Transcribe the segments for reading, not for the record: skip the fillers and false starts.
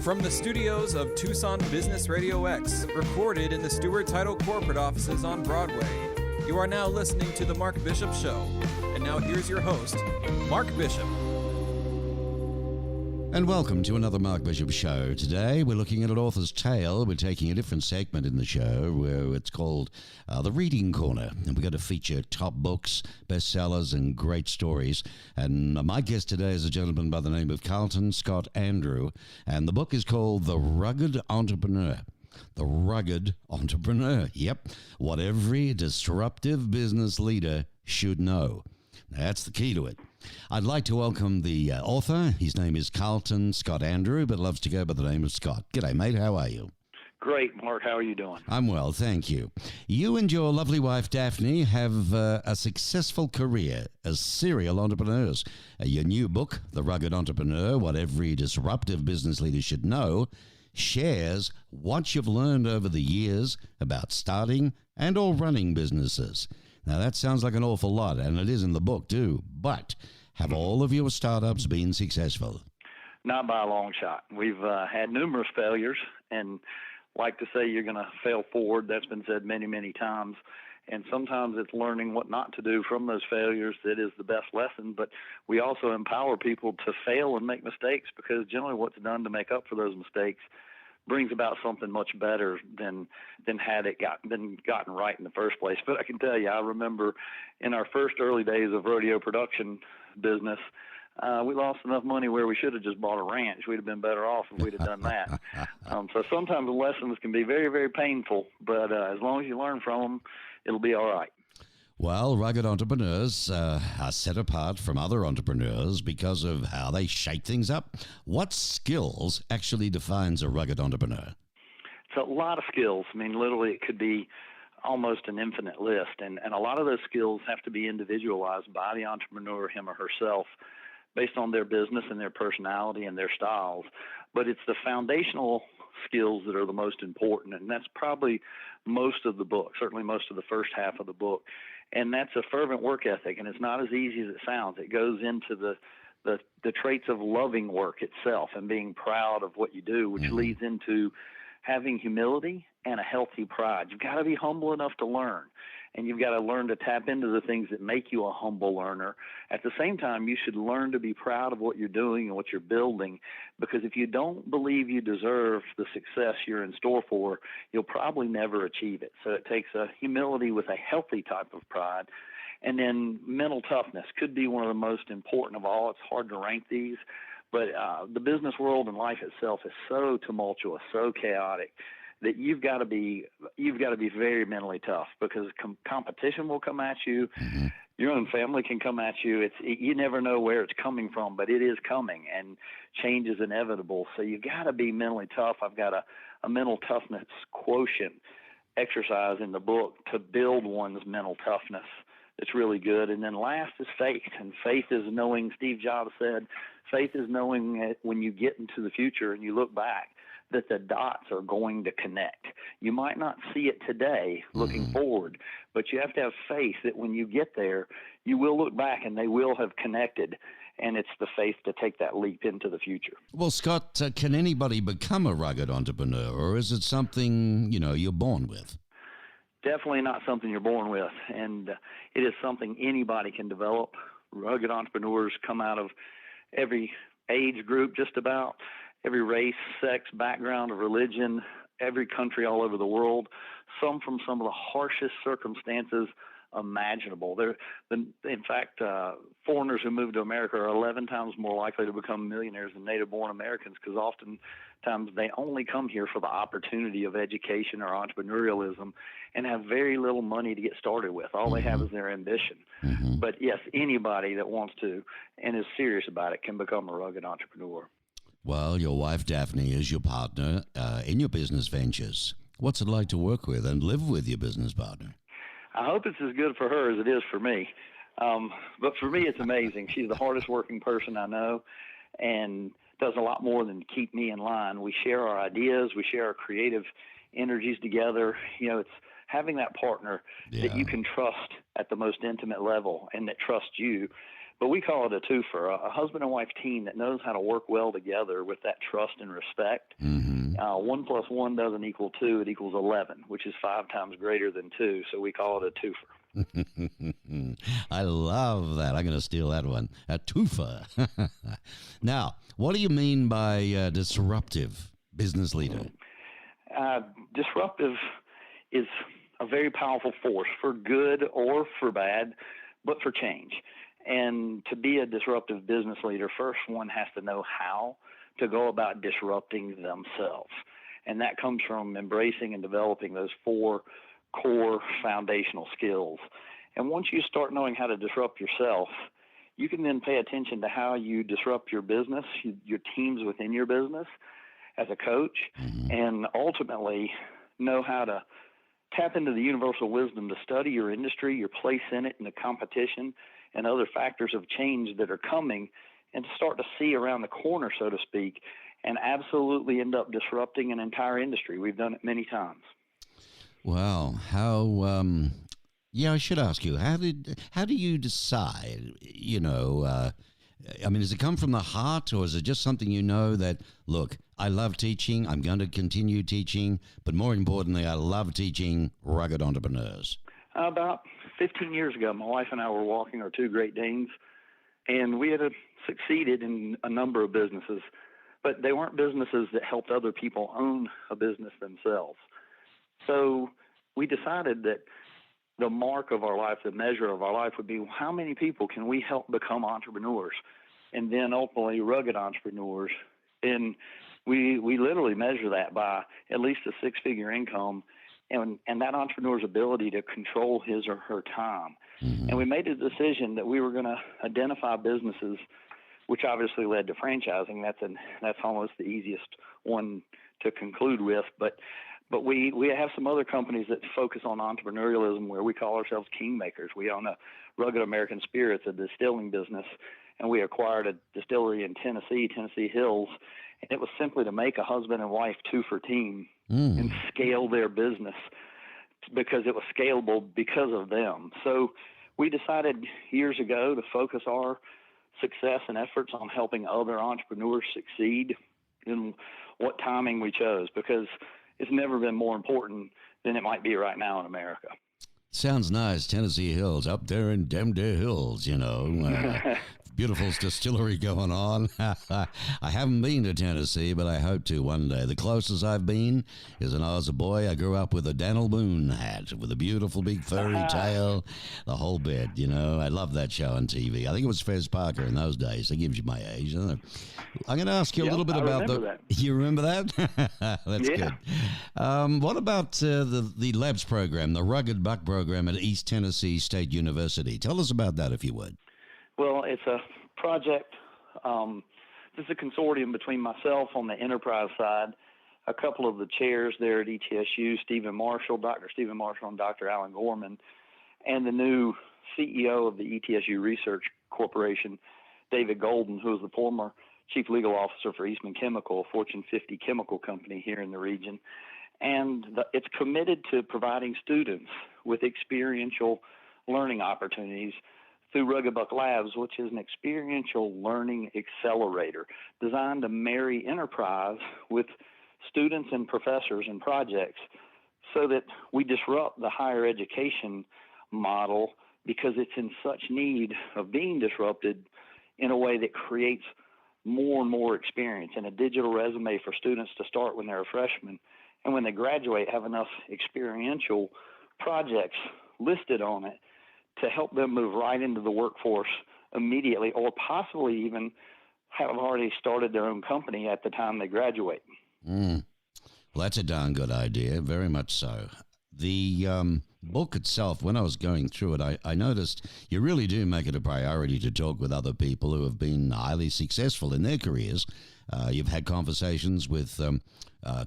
From the studios of Tucson Business RadioX, recorded in the Stewart Title corporate offices on Broadway, you are now listening to The Mark Bishop Show. And now here's your host, Mark Bishop. And welcome to another Mark Bishop Show. Today we're looking at an author's tale. We're taking a different segment in the show where it's called The Reading Corner. And we're going to feature top books, bestsellers, and great stories. And my guest today is a gentleman by the name of Carlton Scott Andrew. And the book is called The Rugged Entrepreneur. The Rugged Entrepreneur. Yep. What every disruptive business leader should know. That's the key to it. I'd like to welcome the author. His name is Carlton Scott Andrew, but loves to go by the name of Scott. G'day, mate. How are you? Great, Mark. How are you doing? I'm well, thank you. You and your lovely wife, Daphne, have a successful career as serial entrepreneurs. Your new book, The Rugged Entrepreneur, What Every Disruptive Business Leader Should Know, shares what you've learned over the years about starting and or running businesses. Now, that sounds like an awful lot, and it is in the book, too. But have all of your startups been successful? Not by a long shot. We've had numerous failures, and like to say you're going to fail forward. That's been said many, many times. And sometimes it's learning what not to do from those failures that is the best lesson. But we also empower people to fail and make mistakes, because generally what's done to make up for those mistakes brings about something much better than had it been gotten right in the first place. But I can tell you, I remember in our first early days of rodeo production business, we lost enough money where we should have just bought a ranch. We'd have been better off if we'd have done that. So sometimes the lessons can be very, very painful, but as long as you learn from them, it'll be all right. Well, rugged entrepreneurs are set apart from other entrepreneurs because of how they shake things up. What skills actually defines a rugged entrepreneur? It's a lot of skills. I mean, literally, it could be almost an infinite list. And a lot of those skills have to be individualized by the entrepreneur, him or herself, based on their business and their personality and their styles. But it's the foundational skills that are the most important, and that's probably most of the book, certainly most of the first half of the book. And that's a fervent work ethic, and it's not as easy as it sounds. It goes into the traits of loving work itself and being proud of what you do, which leads into having humility and a healthy pride. You've got to be humble enough to learn, and you've got to learn to tap into the things that make you a humble learner. At the same time, you should learn to be proud of what you're doing and what you're building, because if you don't believe you deserve the success you're in store for, you'll probably never achieve it. So it takes a humility with a healthy type of pride. And then mental toughness could be one of the most important of all. It's hard to rank these, but the business world and life itself is so tumultuous, so chaotic, that you've got to be very mentally tough, because competition will come at you. Your own family can come at you. You never know where it's coming from, but it is coming, and change is inevitable. So you've got to be mentally tough. I've got a mental toughness quotient exercise in the book to build one's mental toughness. It's really good. And then last is faith, and faith is knowing. Steve Jobs said, faith is knowing that when you get into the future and you look back, that the dots are going to connect. You might not see it today looking forward, but you have to have faith that when you get there, you will look back and they will have connected. And it's the faith to take that leap into the future. Well, Scott, can anybody become a rugged entrepreneur, or is it something, you're born with? Definitely not something you're born with, and it is something anybody can develop. Rugged entrepreneurs come out of every age group, just about every race, sex, background of religion, every country all over the world, some from some of the harshest circumstances imaginable. In fact, foreigners who move to America are 11 times more likely to become millionaires than native-born Americans, because oftentimes they only come here for the opportunity of education or entrepreneurialism and have very little money to get started with. All they have is their ambition. But yes, anybody that wants to and is serious about it can become a rugged entrepreneur. Well, your wife, Daphne, is your partner in your business ventures. What's it like to work with and live with your business partner? I hope it's as good for her as it is for me. But for me, it's amazing. She's the hardest working person I know, and does a lot more than keep me in line. We share our ideas. We share our creative energies together. It's having that partner that you can trust at the most intimate level and that trusts you. but we call it a twofer, a husband and wife team that knows how to work well together with that trust and respect. 1 plus 1 doesn't equal 2, it equals 11, which is 5 times greater than 2, so we call it a twofer. I love that. I'm going to steal that one. A twofer. Now, what do you mean by disruptive business leader? Disruptive is a very powerful force for good or for bad, but for change. And to be a disruptive business leader, first one has to know how to go about disrupting themselves. And that comes from embracing and developing those 4 core foundational skills. And once you start knowing how to disrupt yourself, you can then pay attention to how you disrupt your business, your teams within your business as a coach, and ultimately know how to tap into the universal wisdom to study your industry, your place in it, and the competition and other factors of change that are coming, and to start to see around the corner, so to speak, and absolutely end up disrupting an entire industry. We've done it many times. Wow. How, I should ask you, how do you decide, does it come from the heart, or is it just something that, look, I love teaching, I'm going to continue teaching, but more importantly, I love teaching rugged entrepreneurs? About 15 years ago, my wife and I were walking our 2 Great Danes, and we had succeeded in a number of businesses, but they weren't businesses that helped other people own a business themselves. So we decided that the mark of our life, the measure of our life would be how many people can we help become entrepreneurs, and then ultimately rugged entrepreneurs. And we literally measure that by at least a 6-figure income and that entrepreneur's ability to control his or her time. And we made a decision that we were going to identify businesses, which obviously led to franchising. That's almost the easiest one to conclude with. But we have some other companies that focus on entrepreneurialism where we call ourselves kingmakers. We own a Rugged American Spirits, a distilling business, and we acquired a distillery in Tennessee Hills. And it was simply to make a husband and wife twofer team and scale their business because it was scalable because of them. So we decided years ago to focus our success and efforts on helping other entrepreneurs succeed in what timing we chose, because it's never been more important than it might be right now in America. Sounds nice. Tennessee Hills, up there in them there hills, Beautiful distillery going on. I haven't been to Tennessee, but I hope to one day. The closest I've been is when I was a boy. I grew up with a Daniel Boone hat with a beautiful big furry tail, the whole bit, I love that show on TV. I think it was Fez Parker in those days. That gives you my age. I'm going to ask you a little bit about that. You remember that? That's good. What about the Labs program, the Rugged Buck program at East Tennessee State University? Tell us about that, if you would. Well, it's a project. This is a consortium between myself on the enterprise side, a couple of the chairs there at ETSU, Dr. Stephen Marshall and Dr. Alan Gorman, and the new CEO of the ETSU Research Corporation, David Golden, who was the former chief legal officer for Eastman Chemical, a Fortune 50 chemical company here in the region. And it's committed to providing students with experiential learning opportunities through Rugged Buck Labs, which is an experiential learning accelerator designed to marry enterprise with students and professors and projects so that we disrupt the higher education model, because it's in such need of being disrupted in a way that creates more and more experience and a digital resume for students to start when they're a freshman. And when they graduate, have enough experiential projects listed on it to help them move right into the workforce immediately, or possibly even have already started their own company at the time they graduate. Well, that's a darn good idea, very much so. The book itself, when I was going through it, I noticed you really do make it a priority to talk with other people who have been highly successful in their careers. You've had conversations with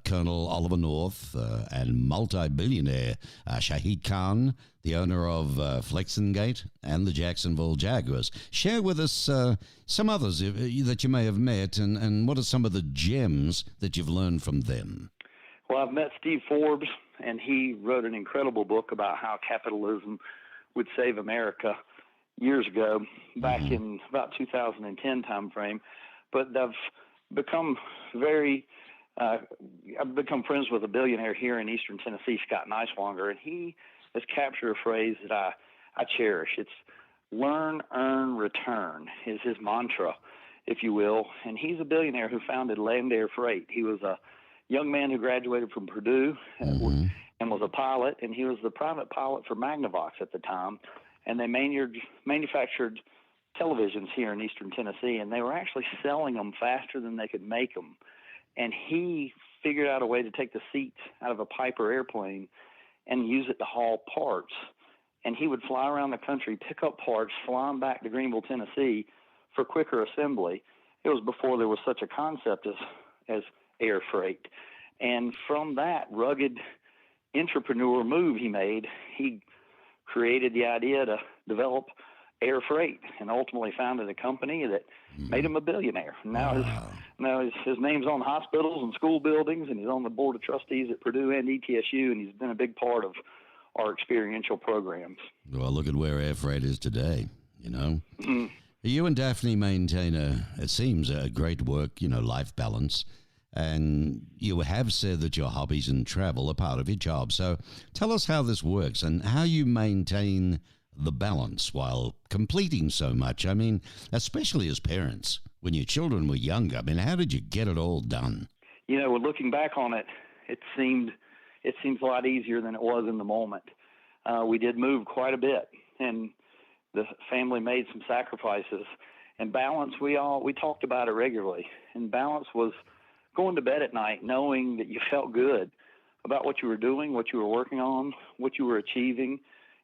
Colonel Oliver North and multi-billionaire Shahid Khan, the owner of Flexengate and the Jacksonville Jaguars. Share with us some others that you may have met, and what are some of the gems that you've learned from them? Well, I've met Steve Forbes, and he wrote an incredible book about how capitalism would save America. years ago, back in about 2010 timeframe. But I've become friends with a billionaire here in Eastern Tennessee, Scott Neiswanger, and he has captured a phrase that I cherish. It's learn, earn, return is his mantra, if you will. And he's a billionaire who founded Land Air Freight. He was a young man who graduated from Purdue and was a pilot, and he was the private pilot for Magnavox at the time. And they manufactured televisions here in Eastern Tennessee, and they were actually selling them faster than they could make them. And he figured out a way to take the seats out of a Piper airplane and use it to haul parts. And he would fly around the country, pick up parts, fly them back to Greenville, Tennessee for quicker assembly. It was before there was such a concept as air freight. And from that rugged entrepreneur move he made, he created the idea to develop air freight and ultimately founded a company that made him a billionaire. Now his name's on hospitals and school buildings, and he's on the board of trustees at Purdue and ETSU, and he's been a big part of our experiential programs. Well, look at where air freight is today, you know. You and Daphne maintain it seems a great work, life balance. And you have said that your hobbies and travel are part of your job. So tell us how this works and how you maintain the balance while completing so much. I mean, especially as parents, when your children were younger. I mean, how did you get it all done? Looking back on it, it seems a lot easier than it was in the moment. We did move quite a bit, and the family made some sacrifices. And balance, we talked about it regularly. And balance was going to bed at night knowing that you felt good about what you were doing, what you were working on, what you were achieving,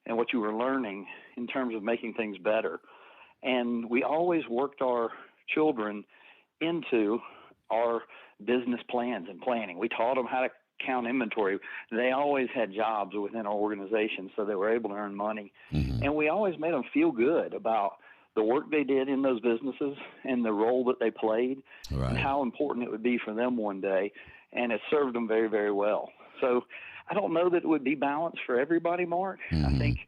and what you were learning in terms of making things better. And we always worked our children into our business plans and planning. We taught them how to count inventory. They always had jobs within our organization, so they were able to earn money. And we always made them feel good about the work they did in those businesses and the role that they played, and how important it would be for them one day. And it served them very, very well. So I don't know that it would be balanced for everybody, Mark. I think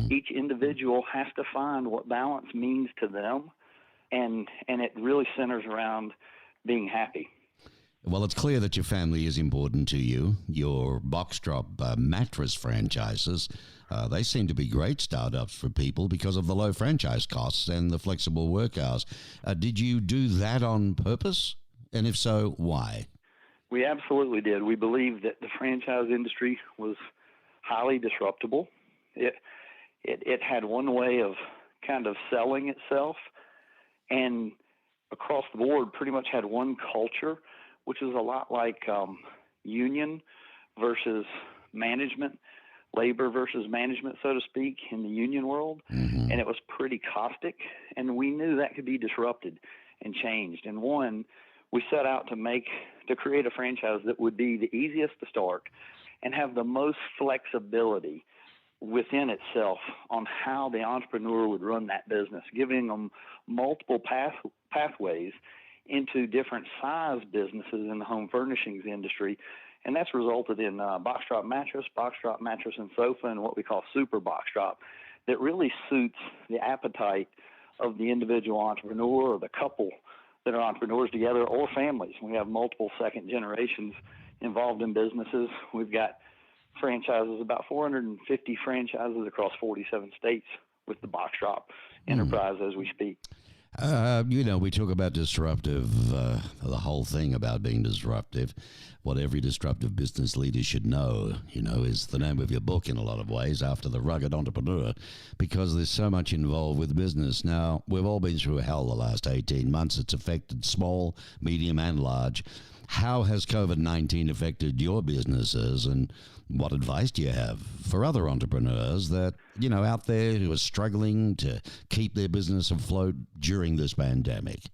each individual has to find what balance means to them, and it really centers around being happy. Well, it's clear that your family is important to you. Your box drop mattress franchises, they seem to be great startups for people because of the low franchise costs and the flexible work hours. Did you do that on purpose? And if so, why? We absolutely did. We believed that the franchise industry was highly disruptible. It had one way of kind of selling itself, and across the board pretty much had one culture, which is a lot like union versus management, labor versus management, so to speak, in the union world. And it was pretty caustic, and we knew that could be disrupted and changed. And we set out to create a franchise that would be the easiest to start and have the most flexibility within itself on how the entrepreneur would run that business, giving them multiple pathways into different size businesses in the home furnishings industry. And that's resulted in box drop mattress and sofa, and what we call super box drop, that really suits the appetite of the individual entrepreneur or the couple that are entrepreneurs together, or families. We have multiple second generations involved in businesses. We've got franchises, about 450 franchises across 47 states with the box drop enterprise as we speak. We talk about disruptive, the whole thing about being disruptive. What every disruptive business leader should know, is the name of your book in a lot of ways, After the Rugged Entrepreneur, because there's so much involved with business. Now, we've all been through hell the last 18 months. It's affected small, medium, and large. How has COVID-19 affected your businesses, and what advice do you have for other entrepreneurs that, out there who are struggling to keep their business afloat during this pandemic?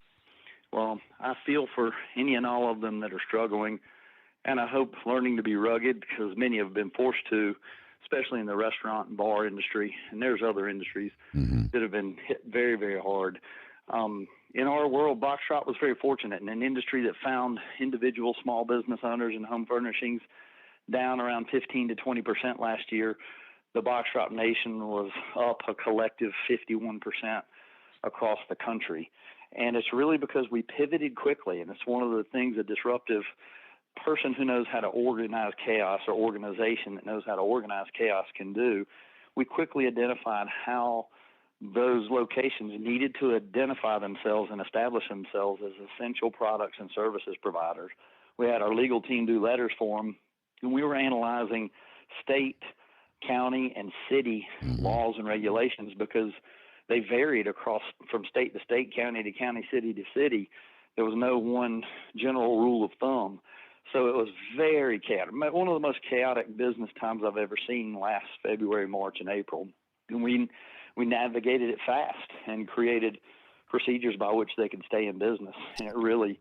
Well, I feel for any and all of them that are struggling, and I hope learning to be rugged, because many have been forced to, especially in the restaurant and bar industry, and there's other industries that have been hit very, very hard. In our world, box shop was very fortunate in an industry that found individual small business owners and home furnishings down around 15 to 20% last year. the box shop nation was up a collective 51% across the country. And it's really because we pivoted quickly, and it's one of the things a disruptive person who knows how to organize chaos, or organization that knows how to organize chaos, can do. We quickly identified how those locations needed to identify themselves and establish themselves as essential products and services providers. We had our legal team do letters for them, and we were analyzing state, county, and city laws and regulations because they varied across from state to state, county to county, city to city. There was no one general rule of thumb. So it was very chaotic. One of the most chaotic business times I've ever seen last February, March, and April. And we navigated it fast and created procedures by which they could stay in business. And it really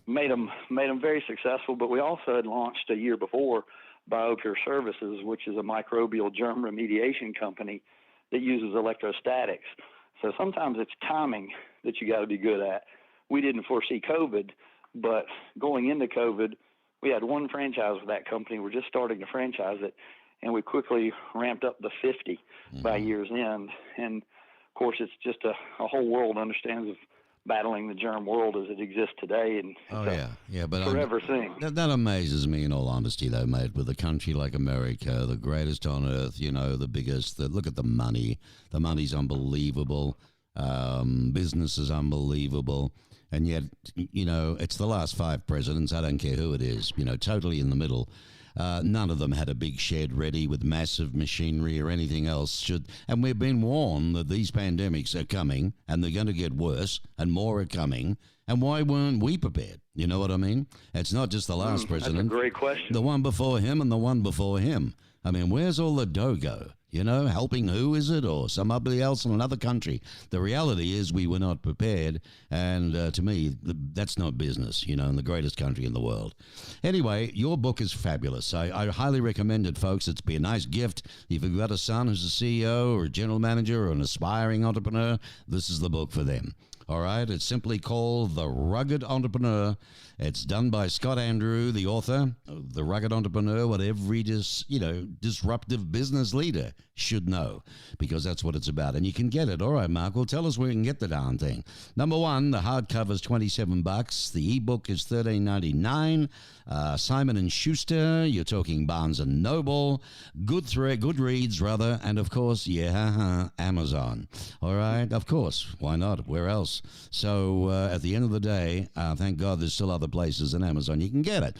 made them very successful. But we also had launched a year before BioPure Services, which is a microbial germ remediation company that uses electrostatics. So sometimes it's timing that you got to be good at. We didn't foresee COVID, but going into COVID, we had one franchise with that company. We're just starting to franchise it, and we quickly ramped up to 50 by year's end. And, of course, it's just a whole world understands of battling the germ world as it exists today, and but forever thing. That amazes me, in all honesty, though, mate. With a country like America, the greatest on earth, the biggest. Look at the money. The money's unbelievable. Business is unbelievable. And yet, it's the last 5 presidents, I don't care who it is, totally in the middle. None of them had a big shed ready with massive machinery or anything else. And we've been warned that these pandemics are coming, and they're going to get worse, and more are coming. And why weren't we prepared? You know what I mean? It's not just the last president. That's a great question. The one before him and the one before him. I mean, where's all the dough go? Helping who is it, or somebody else in another country? The reality is we were not prepared, and to me, that's not business, in the greatest country in the world. Anyway, your book is fabulous. I highly recommend it, folks. It's be a nice gift. If you've got a son who's a CEO or a general manager or an aspiring entrepreneur, this is the book for them. All right, it's simply called The Rugged Entrepreneur. It's done by Scott Andrew, the author of The Rugged Entrepreneur, what every disruptive business leader should know, because that's what it's about. And you can get it. All right, Mark, well, tell us where you can get the darn thing. Number one, the hardcover is $27. The ebook is $13.99. Simon & Schuster, you're talking Barnes & Noble, Goodreads, rather, and, of course, Amazon. All right, of course. Why not? Where else? So, at the end of the day, thank God there's still other places than Amazon you can get it.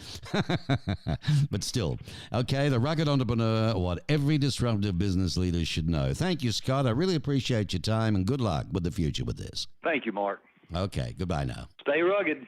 But still, okay, The Rugged Entrepreneur, what every disruptive business leader should know. Thank you, Scott. I really appreciate your time, and good luck with the future with this. Thank you, Mark. Okay, goodbye now. Stay rugged.